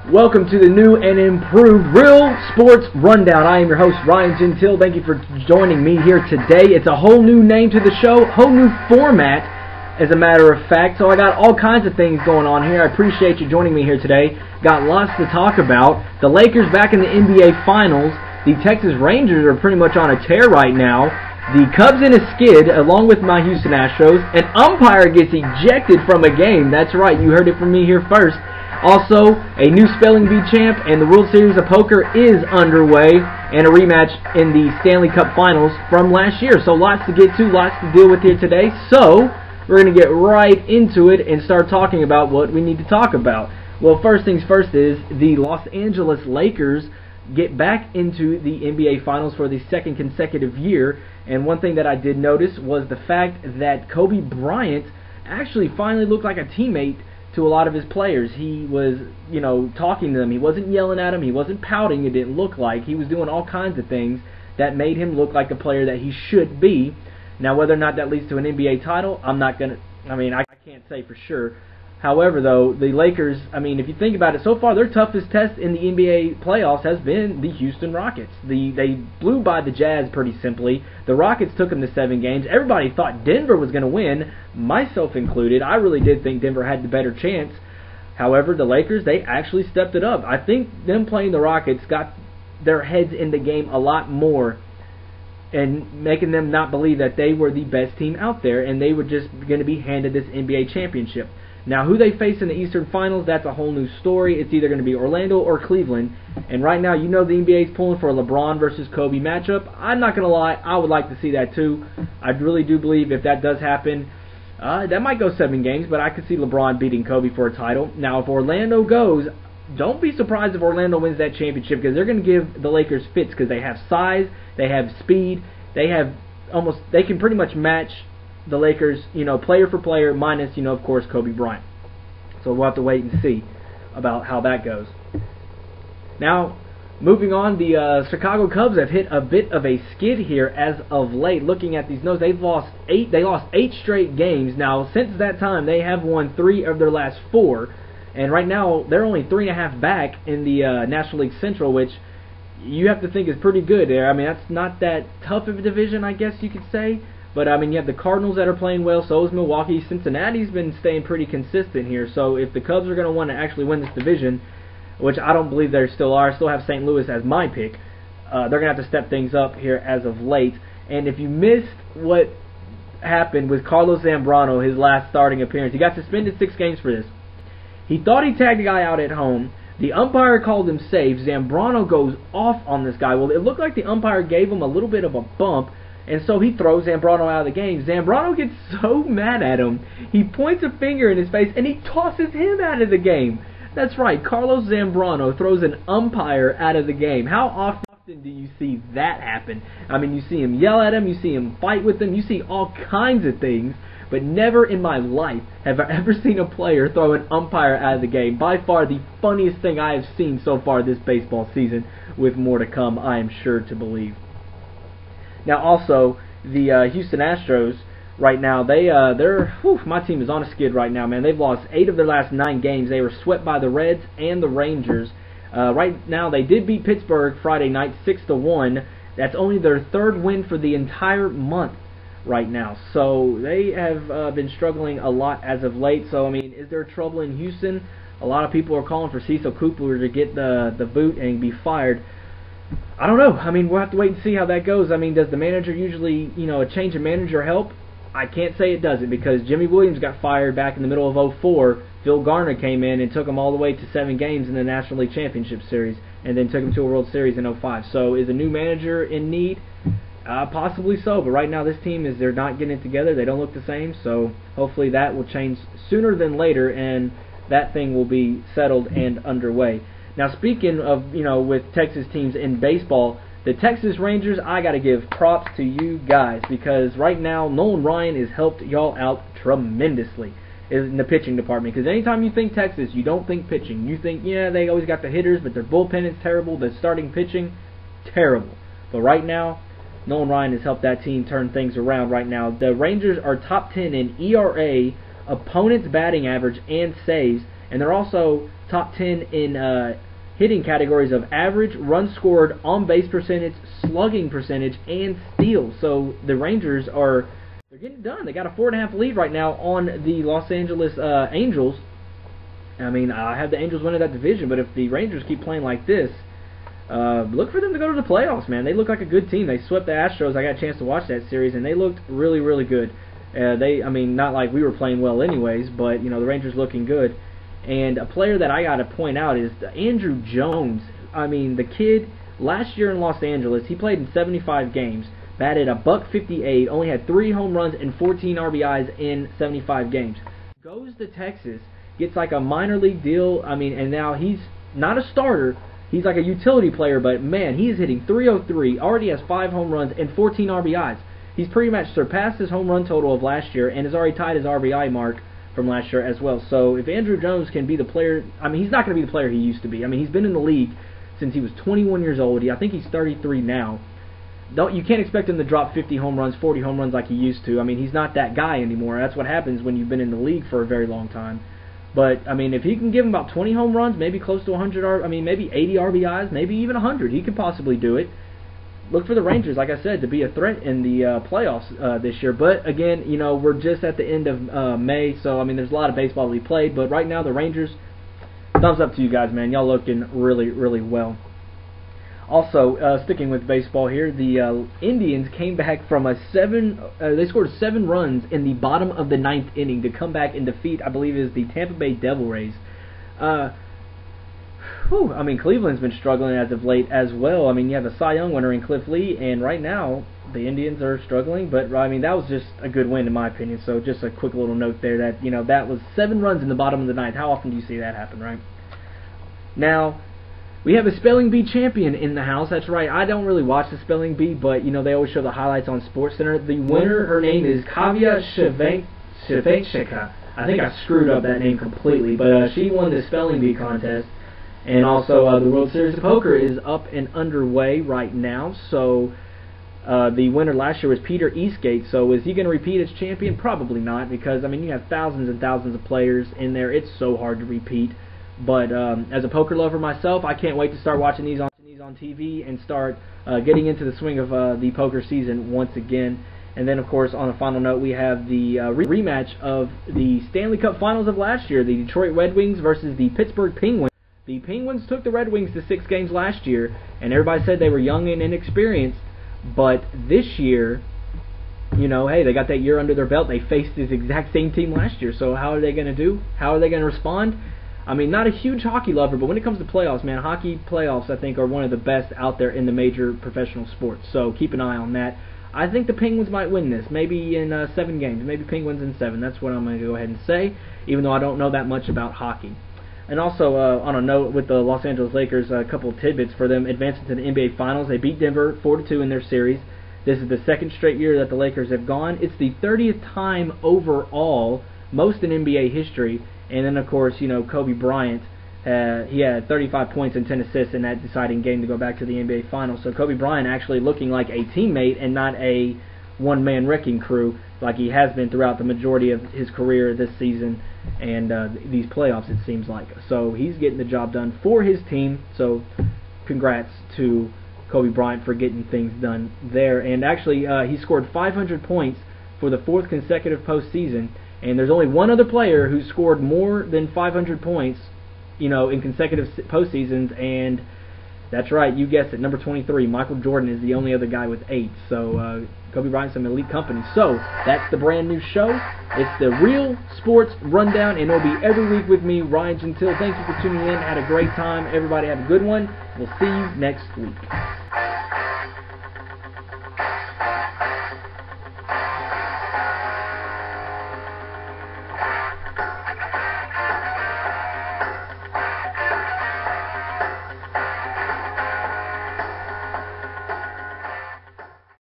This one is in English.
Welcome to the new and improved Real Sports Rundown. I am your host, Ryan Gentile. Thank you for joining me here today. It's a whole new name to the show, whole new format, as a matter of fact. So I got all kinds of things going on here. I appreciate you joining me here today. Got lots to talk about. The Lakers back in the NBA Finals. The Texas Rangers are pretty much on a tear right now. The Cubs in a skid, along with my Houston Astros. An umpire gets ejected from a game. That's right, you heard it from me here first. Also, a new Spelling Bee champ, and the World Series of Poker is underway, and a rematch in the Stanley Cup Finals from last year. So lots to get to, lots to deal with here today. So we're going to get right into it and start talking about what we need to talk about. Well, first things first is the Los Angeles Lakers get back into the NBA Finals for the second consecutive year. And one thing that I did notice was the fact that Kobe Bryant actually finally looked like a teammate to a lot of his players. He was, talking to them. He wasn't yelling at them. He wasn't pouting. It didn't look like. He was doing all kinds of things that made him look like the player that he should be. Now, whether or not that leads to an NBA title, I can't say for sure. However, though, the Lakers, if you think about it, so far their toughest test in the NBA playoffs has been the Houston Rockets. They blew by the Jazz pretty simply. The Rockets took them to 7 games. Everybody thought Denver was going to win, myself included. I really did think Denver had the better chance. However, the Lakers, they actually stepped it up. I think them playing the Rockets got their heads in the game a lot more and making them not believe that they were the best team out there and they were just going to be handed this NBA championship. Now, who they face in the Eastern Finals, that's a whole new story. It's either going to be Orlando or Cleveland. And right now, the NBA is pulling for a LeBron versus Kobe matchup. I'm not going to lie, I would like to see that too. I really do believe if that does happen, that might go 7 games, but I could see LeBron beating Kobe for a title. Now, if Orlando goes, don't be surprised if Orlando wins that championship because they're going to give the Lakers fits because they have size, they have speed, they can pretty much match the Lakers, player for player, minus, of course, Kobe Bryant. So we'll have to wait and see about how that goes. Now, moving on, the Chicago Cubs have hit a bit of a skid here as of late. Looking at these notes, they've lost 8. They lost 8 straight games. Now, since that time, they have won 3 of their last 4, and right now they're only 3.5 back in the National League Central, which you have to think is pretty good there. That's not that tough of a division, I guess you could say. But, you have the Cardinals that are playing well, so is Milwaukee. Cincinnati's been staying pretty consistent here. So if the Cubs are going to want to actually win this division, which I don't believe they still are, I still have St. Louis as my pick, they're going to have to step things up here as of late. And if you missed what happened with Carlos Zambrano, his last starting appearance, he got suspended 6 games for this. He thought he tagged a guy out at home. The umpire called him safe. Zambrano goes off on this guy. Well, it looked like the umpire gave him a little bit of a bump, and so he throws Zambrano out of the game. Zambrano gets so mad at him, he points a finger in his face, and he tosses him out of the game. That's right, Carlos Zambrano throws an umpire out of the game. How often do you see that happen? You see him yell at him, you see him fight with him, you see all kinds of things, but never in my life have I ever seen a player throw an umpire out of the game. By far the funniest thing I have seen so far this baseball season, with more to come, I am sure to believe. Now, also, the Houston Astros, right now, my team is on a skid right now, man. They've lost 8 of their last 9 games. They were swept by the Reds and the Rangers. Right now, they did beat Pittsburgh Friday night 6-1. That's only their 3rd win for the entire month right now. So they have been struggling a lot as of late. So, is there trouble in Houston? A lot of people are calling for Cecil Cooper to get the boot and be fired. I don't know. We'll have to wait and see how that goes. Does the manager usually, a change of manager help? I can't say it doesn't because Jimmy Williams got fired back in the middle of 2004. Phil Garner came in and took him all the way to 7 games in the National League Championship Series and then took him to a World Series in 2005. So is a new manager in need? Possibly so, but right now this team they're not getting it together. They don't look the same, so hopefully that will change sooner than later and that thing will be settled and underway. Now, speaking of, with Texas teams in baseball, the Texas Rangers, I got to give props to you guys because right now Nolan Ryan has helped y'all out tremendously in the pitching department. Because anytime you think Texas, you don't think pitching. You think, yeah, they always got the hitters, but their bullpen is terrible. The starting pitching, terrible. But right now, Nolan Ryan has helped that team turn things around right now. The Rangers are top 10 in ERA, opponent's batting average, and saves. and they're also top 10 in hitting categories of average, runs scored, on-base percentage, slugging percentage, and steals. So the Rangers they're getting done. They got a 4.5 lead right now on the Los Angeles Angels. I mean, I have the Angels winning that division, but if the Rangers keep playing like this, look for them to go to the playoffs, man. They look like a good team. They swept the Astros. I got a chance to watch that series, and they looked really, really good. I mean, not like we were playing well anyways, but, the Rangers looking good. And a player that I got to point out is Andrew Jones. I mean, the kid, last year in Los Angeles, he played in 75 games, batted .158, only had 3 home runs and 14 RBIs in 75 games. Goes to Texas, gets like a minor league deal, and now he's not a starter. He's like a utility player, but man, he is hitting .303, already has 5 home runs and 14 RBIs. He's pretty much surpassed his home run total of last year and has already tied his RBI mark from last year as well. So if Andrew Jones can be the player, he's not going to be the player he used to be. He's been in the league since he was 21 years old. I think he's 33 now. You can't expect him to drop 50 home runs, 40 home runs like he used to. He's not that guy anymore. That's what happens when you've been in the league for a very long time. But, if he can give him about 20 home runs, maybe close to 100, maybe 80 RBIs, maybe even 100, he could possibly do it. Look for the Rangers, like I said, to be a threat in the playoffs this year. But, again, we're just at the end of May, so, there's a lot of baseball to be played. But right now, the Rangers, thumbs up to you guys, man. Y'all looking really, really well. Also, sticking with baseball here, the Indians came back from they scored 7 runs in the bottom of the 9th inning to come back and defeat, I believe, is the Tampa Bay Devil Rays. Cleveland's been struggling as of late as well. You have a Cy Young winner in Cliff Lee, and right now the Indians are struggling. But that was just a good win in my opinion. So just a quick little note there that that was 7 runs in the bottom of the 9th. How often do you see that happen, right? Now we have a Spelling Bee champion in the house. That's right. I don't really watch the Spelling Bee, but they always show the highlights on SportsCenter. The winner, her name is Kavya Shevchenko. I think I screwed up that name completely, but she won the Spelling Bee contest. And also, the World Series of Poker is up and underway right now. So, the winner last year was Peter Eastgate. So, is he going to repeat as champion? Probably not, because, you have thousands and thousands of players in there. It's so hard to repeat. But, as a poker lover myself, I can't wait to start watching these on TV and start getting into the swing of the poker season once again. And then, of course, on a final note, we have the rematch of the Stanley Cup Finals of last year, the Detroit Red Wings versus the Pittsburgh Penguins. The Penguins took the Red Wings to 6 games last year, and everybody said they were young and inexperienced. But this year, hey, they got that year under their belt. They faced this exact same team last year. So how are they going to do? How are they going to respond? Not a huge hockey lover, but when it comes to playoffs, man, hockey playoffs, I think, are one of the best out there in the major professional sports. So keep an eye on that. I think the Penguins might win this, maybe in 7 games, maybe Penguins in 7. That's what I'm going to go ahead and say, even though I don't know that much about hockey. And also, on a note with the Los Angeles Lakers, a couple of tidbits for them advancing to the NBA Finals. They beat Denver 4-2 in their series. This is the 2nd straight year that the Lakers have gone. It's the 30th time overall, most in NBA history. And then, of course, Kobe Bryant, he had 35 points and 10 assists in that deciding game to go back to the NBA Finals. So Kobe Bryant actually looking like a teammate and not a one-man wrecking crew like he has been throughout the majority of his career this season and these playoffs, it seems like. So he's getting the job done for his team. So congrats to Kobe Bryant for getting things done there. And actually, he scored 500 points for the 4th consecutive postseason. And there's only one other player who scored more than 500 points, in consecutive postseasons, and that's right, you guessed it, number 23, Michael Jordan is the only other guy with 8. So Kobe Bryant's some elite company. So that's the brand new show. It's the Real Sports Rundown, and it'll be every week with me, Ryan Gentile. Thank you for tuning in. Had a great time. Everybody have a good one. We'll see you next week.